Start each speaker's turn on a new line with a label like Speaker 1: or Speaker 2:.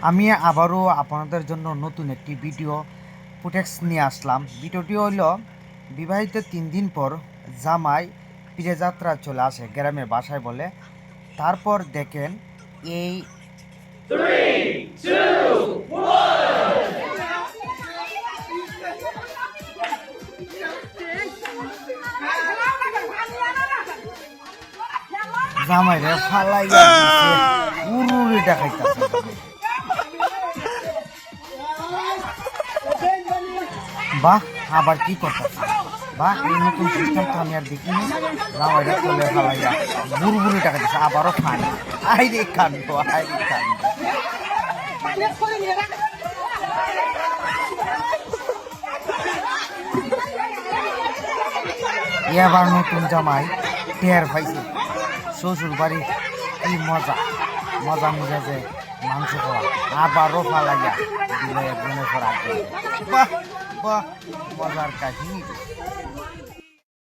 Speaker 1: আমি আবারও আপনাদের জন্য নতুন একটি ভিডিও ফুটেজ নিয়ে আসলাম। ভিডিওটি হইল বিবাহিত 3 দিন পর জামাই ফিরে যাত্রা চলে আসে গ্রামের বাসায় বলে। তারপর দেখেন এই জামাই রে ফালাইয়া দিছে, উড়ুড়ি দেখাইতাছে। বাহ, আবার কি করতেছে? বাহ, এই নতুন সিস্টেম তো আমি আর দেখিনি। জামাইরা চলে ফালাইয়া বুড়বুড়ি দেখাইতেছে, আবারও খান। আইরে কান্ড, আইরে কান্ড। এবার নতুন জামাই টের পাইছে শ্বশুর বাড়ি কি মজা মজা মজা যে মাংস খাওয়া, আবারও ফালাইয়া দিল একজনের পর একজন। বাহ বাহ, মজার কাহিনী।